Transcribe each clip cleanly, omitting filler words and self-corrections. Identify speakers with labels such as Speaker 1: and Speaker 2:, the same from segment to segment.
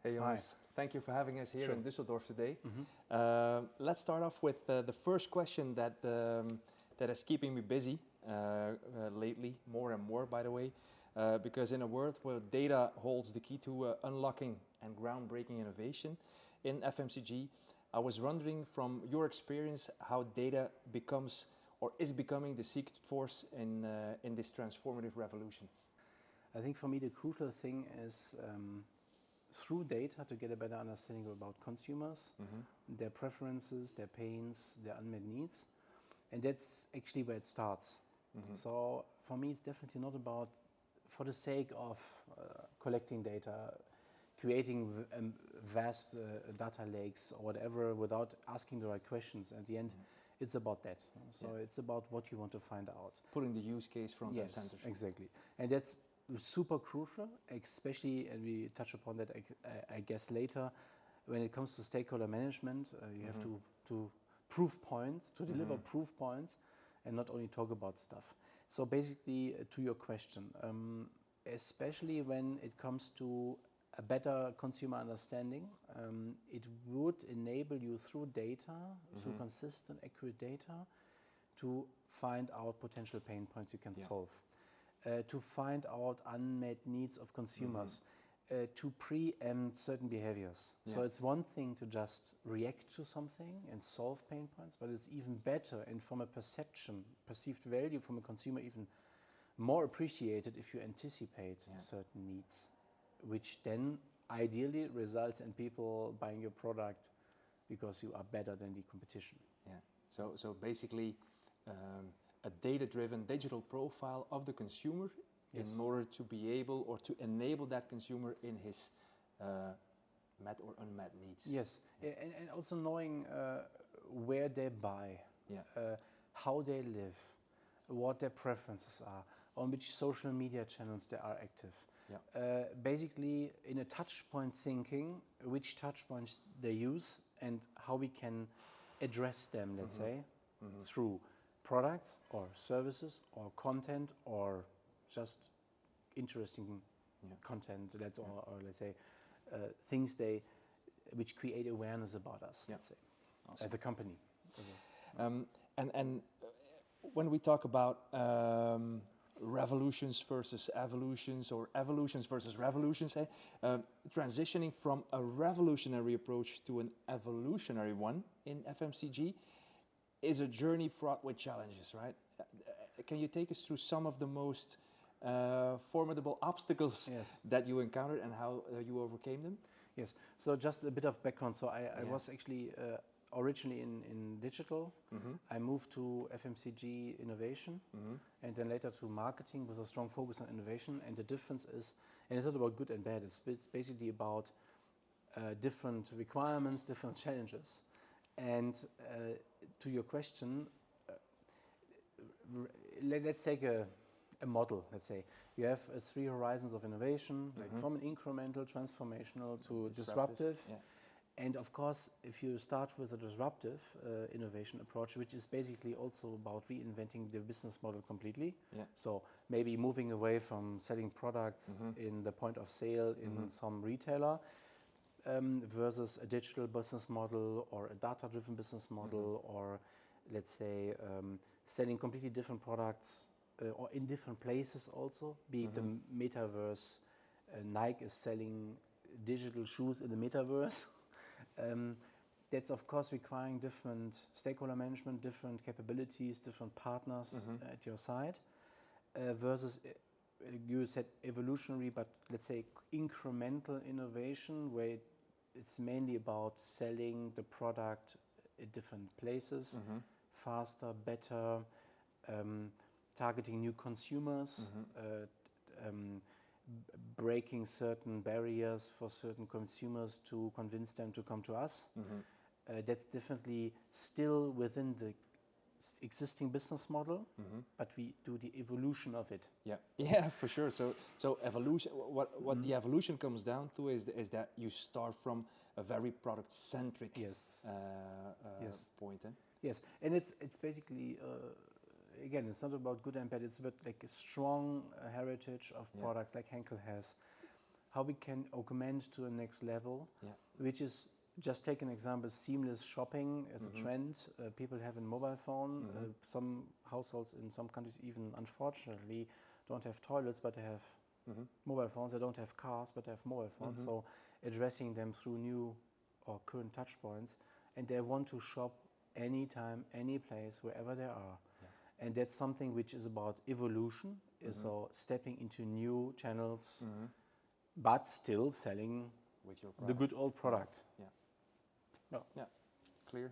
Speaker 1: Hey Johannes, thank you for having us here
Speaker 2: Sure.
Speaker 1: in Düsseldorf today. Let's start off with the first question that is keeping me busy lately, more and more by the way, because in a world where data holds the key to unlocking and groundbreaking innovation in FMCG, I was wondering from your experience how data becomes or is becoming the secret force in this transformative revolution.
Speaker 2: I think for me the crucial thing is through data to get a better understanding about consumers, their preferences, their pains, their unmet needs. And that's actually where it starts. So for me it's definitely not about for the sake of collecting data, creating vast data lakes or whatever without asking the right questions. At the end, it's about that. So it's about what you want to find out.
Speaker 1: Putting the use case front and center.
Speaker 2: Yes, exactly. And that's super crucial, especially, and we touch upon that, I guess, later, when it comes to stakeholder management, you have to prove points, to deliver proof points, and not only talk about stuff. So basically, to your question, especially when it comes to a better consumer understanding, it would enable you through data, through consistent, accurate data, to find out potential pain points you can solve, to find out unmet needs of consumers, to preempt certain behaviors. So it's one thing to just react to something and solve pain points, but it's even better and from a perceived value from a consumer, even more appreciated if you anticipate certain needs, which then ideally results in people buying your product because you are better than the competition.
Speaker 1: Yeah. So basically, a data-driven digital profile of the consumer in order to be able or to enable that consumer in his met or unmet needs.
Speaker 2: Yes, and also knowing where they buy, how they live, what their preferences are, on which social media channels they are active. Basically, in a touch point thinking, which touch points they use and how we can address them, let's say, through products or services or content or just interesting content, that's or let's say things which create awareness about us, let's say, as a company.
Speaker 1: And when we talk about revolutions versus evolutions or evolutions versus revolutions, transitioning from a revolutionary approach to an evolutionary one in FMCG is a journey fraught with challenges, right? Can you take us through some of the most formidable obstacles that you encountered and how you overcame them?
Speaker 2: Yes, so just a bit of background. So I was actually originally in digital. I moved to FMCG innovation and then later to marketing with a strong focus on innovation. And the difference is, and it's not about good and bad, it's basically about different requirements, different challenges. And to your question, let's take a model. Let's say you have 3 horizons of innovation, like from an incremental, transformational to disruptive. And of course, if you start with a disruptive innovation approach, which is basically also about reinventing the business model completely. So maybe moving away from selling products in the point of sale in some retailer, versus a digital business model or a data-driven business model, or let's say selling completely different products or in different places also, be it the metaverse. Nike is selling digital shoes in the metaverse. That's of course requiring different stakeholder management, different capabilities, different partners at your side, versus you said evolutionary, but let's say incremental innovation, where it's mainly about selling the product in different places, faster, better, targeting new consumers, breaking certain barriers for certain consumers to convince them to come to us. That's definitely still within the existing business model, but we do the evolution of it.
Speaker 1: Yeah, for sure. So evolution. What the evolution comes down to is that you start from a very product-centric point.
Speaker 2: Yes, and it's basically again, it's not about good and bad. It's about like a strong heritage of products like Henkel has. how we can augment to the next level, which is, just take an example, seamless shopping as a trend. People have a mobile phone. Some households in some countries even, unfortunately, don't have toilets, but they have mobile phones. They don't have cars, but they have mobile phones. So addressing them through new or current touch points, and they want to shop anytime, any place, wherever they are. And that's something which is about evolution, so stepping into new channels, but still selling
Speaker 1: with your
Speaker 2: the good old product.
Speaker 1: Clear.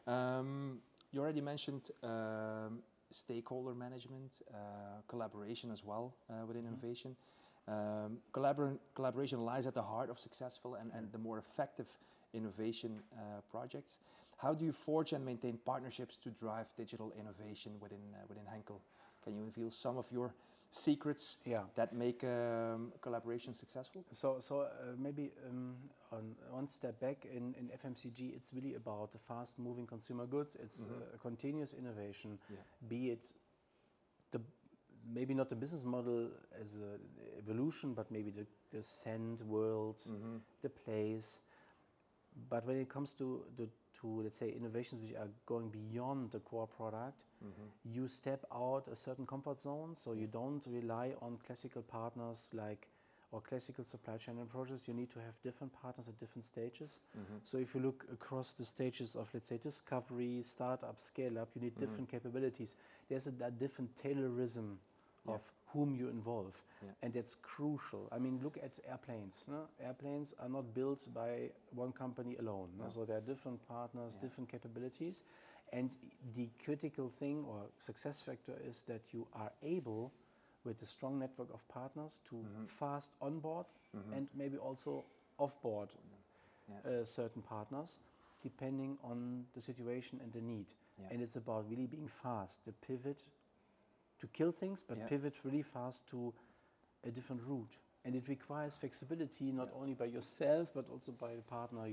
Speaker 1: You already mentioned stakeholder management, collaboration as well within innovation. Collaboration lies at the heart of successful and the more effective innovation projects. How do you forge and maintain partnerships to drive digital innovation within Henkel? Can you reveal some of your secrets that make collaboration successful?
Speaker 2: So maybe on one step back, in FMCG, it's really about the fast-moving consumer goods. It's continuous innovation, be it maybe not the business model as an evolution, but maybe the scent world, the place. But when it comes to let's say innovations which are going beyond the core product, you step out a certain comfort zone, so you don't rely on classical partners or classical supply chain approaches. You need to have different partners at different stages. So if you look across the stages of, let's say, discovery, startup, scale up, you need different capabilities. There's a different taylorism of whom you involve, and that's crucial. I mean, look at airplanes. No? Airplanes are not built by one company alone. No? So there are different partners, different capabilities, and the critical thing or success factor is that you are able, with a strong network of partners, to fast onboard and maybe also offboard certain partners, depending on the situation and the need. And it's about really being fast, the pivot to kill things, but pivot really fast to a different route. And it requires flexibility, not only by yourself, but also by the partner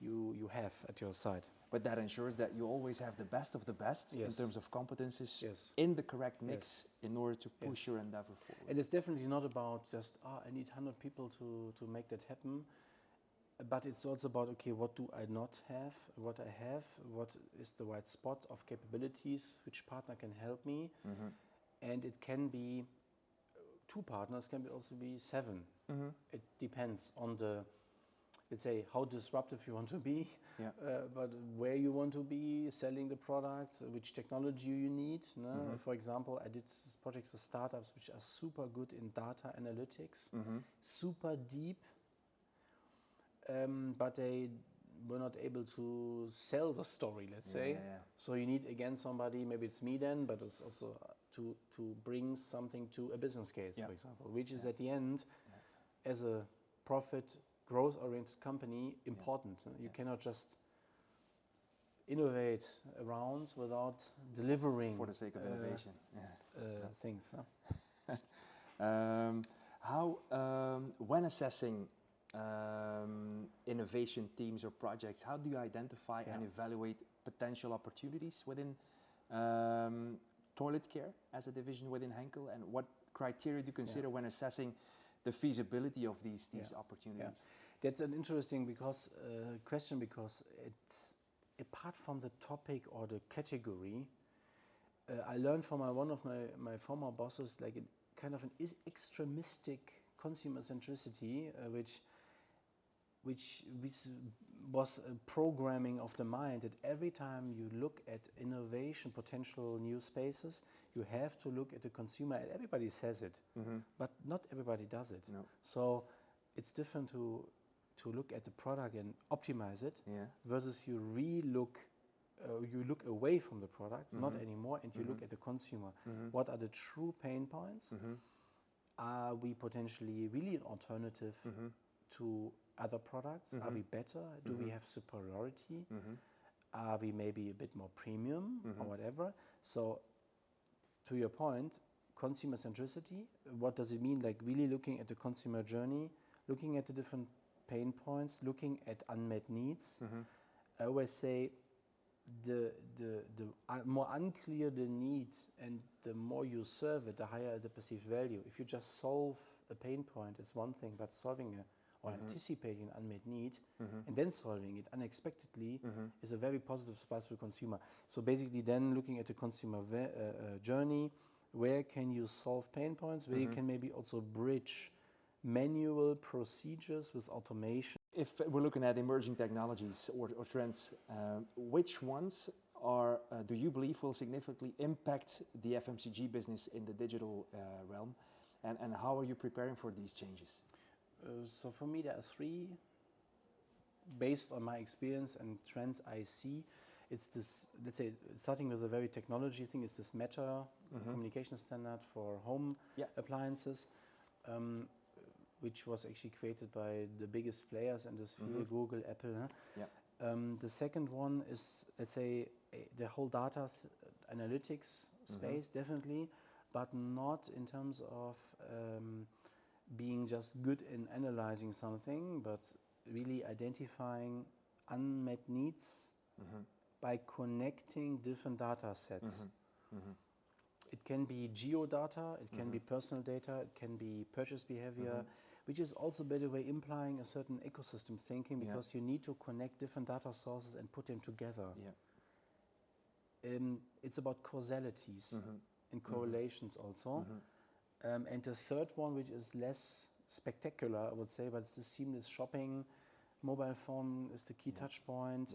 Speaker 2: you have at your side.
Speaker 1: But that ensures that you always have the best of the best in terms of competencies in the correct mix in order to push your endeavor forward.
Speaker 2: And it's definitely not about just, I need 100 people to make that happen. But it's also about, okay, what do I not have, what I have, what is the right spot of capabilities, which partner can help me. And it can be 2 partners, can also be 7. It depends on the, let's say, how disruptive you want to be, but where you want to be, selling the product, which technology you need. No? For example, I did projects with startups which are super good in data analytics, super deep, but they were not able to sell the story, let's say. So you need, again, somebody, maybe it's me then, but it's also to bring something to a business case, for example, which is at the end, as a profit, growth-oriented company, important. You cannot just innovate around without delivering
Speaker 1: for the sake of innovation.
Speaker 2: Things.
Speaker 1: How, when assessing innovation themes or projects, how do you identify and evaluate potential opportunities within toilet care as a division within Henkel, and what criteria do you consider when assessing the feasibility of these opportunities?
Speaker 2: That's an interesting question, because it's, apart from the topic or the category, I learned from one of my former bosses, like a kind of an extremistic consumer centricity, which was a programming of the mind, that every time you look at innovation, potential new spaces, you have to look at the consumer. And everybody says it, but not everybody does it. So it's different to look at the product and optimize it, versus you look away from the product, not anymore, and you look at the consumer. What are the true pain points? Are we potentially really an alternative to other products? Are we better? Do we have superiority? Are we maybe a bit more premium or whatever? So, to your point, consumer centricity, what does it mean? Like really looking at the consumer journey, looking at the different pain points, looking at unmet needs. I always say the more unclear the needs and the more you serve it, the higher the perceived value. If you just solve a pain point is one thing, but solving or anticipating an unmet need and then solving it unexpectedly is a very positive surprise for the consumer. So basically then looking at the consumer journey, where can you solve pain points, where you can maybe also bridge manual procedures with automation.
Speaker 1: If we're looking at emerging technologies or trends, which ones do you believe will significantly impact the FMCG business in the digital realm, and how are you preparing for these changes?
Speaker 2: So for me there are three, based on my experience and trends I see. It's this, let's say, starting with a very technology thing, it's this Meta communication standard for home appliances, which was actually created by the biggest players in this field, Google, Apple. The second one is, let's say, the whole data analytics space, definitely, but not in terms of being just good in analyzing something, but really identifying unmet needs by connecting different data sets. It can be geodata, it can be personal data, it can be purchase behavior, which is also, by the way, implying a certain ecosystem thinking, because you need to connect different data sources and put them together. It's about causalities and correlations also. And the third one, which is less spectacular, I would say, but it's the seamless shopping. Mobile phone is the key touch point.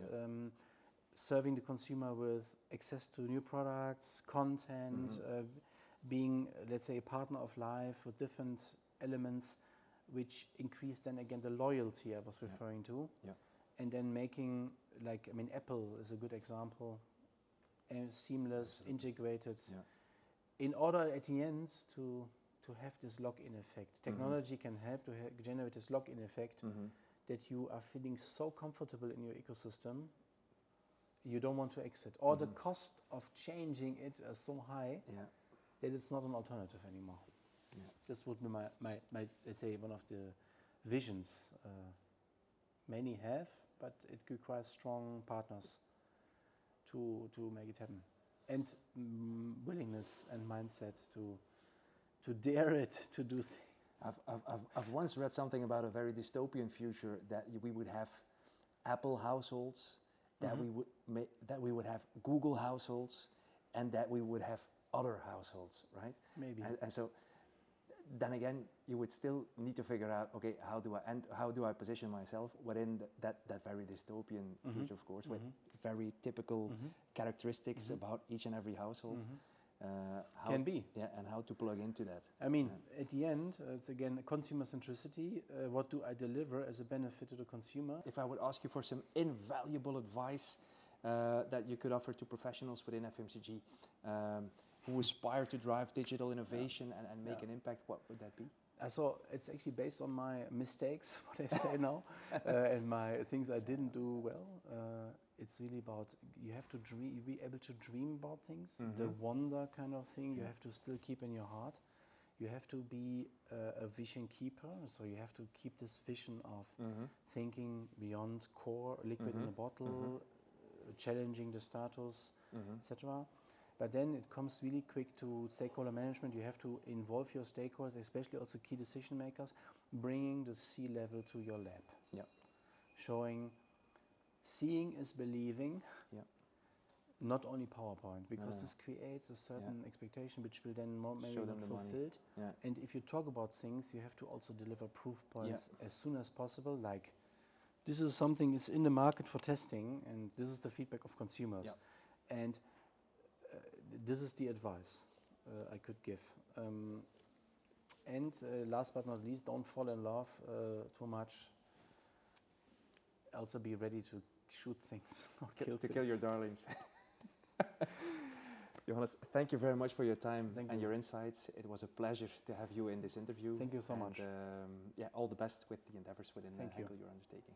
Speaker 2: Serving the consumer with access to new products, content, being, let's say, a partner of life with different elements, which increase then again the loyalty I was referring to. And then making, like, I mean, Apple is a good example, and seamless, integrated, in order at the end to have this lock-in effect. Technology can help to generate this lock-in effect that you are feeling so comfortable in your ecosystem, you don't want to exit. Or the cost of changing it is so high that it's not an alternative anymore. This would be my, let's say, one of the visions many have, but it requires strong partners to make it happen. And willingness and mindset to dare it, to do things.
Speaker 1: I've once read something about a very dystopian future, that we would have Apple households, that we would have Google households, and that we would have other households, right?
Speaker 2: Maybe.
Speaker 1: And so then again, you would still need to figure out, okay, how do I position myself within that very dystopian future, of course, with very typical characteristics about each and every household.
Speaker 2: Can be.
Speaker 1: Yeah, and how to plug into that.
Speaker 2: I mean, at the end, it's again consumer centricity. What do I deliver as a benefit to the consumer?
Speaker 1: If I would ask you for some invaluable advice that you could offer to professionals within FMCG who aspire to drive digital innovation and make an impact, what would that be?
Speaker 2: So it's actually based on my mistakes, what I say now, and my things I didn't do well. It's really about, you have to be able to dream about things, the wonder kind of thing you have to still keep in your heart. You have to be a vision keeper, so you have to keep this vision of thinking beyond core, liquid in a bottle, challenging the status, etc. But then it comes really quick to stakeholder management. You have to involve your stakeholders, especially also key decision makers, bringing the C-level to your lab. Showing, seeing is believing, not only PowerPoint, because this creates a certain expectation which will then maybe not be fulfilled. And if you talk about things, you have to also deliver proof points as soon as possible, like this is something is in the market for testing, and this is the feedback of consumers. And this is the advice I could give. And last but not least, don't fall in love too much. Also be ready to shoot things or
Speaker 1: kill your darlings. Johannes, thank you very much for your time and your insights. It was a pleasure to have you in this interview.
Speaker 2: Thank you so much.
Speaker 1: All the best with the endeavors within Henkel you're undertaking.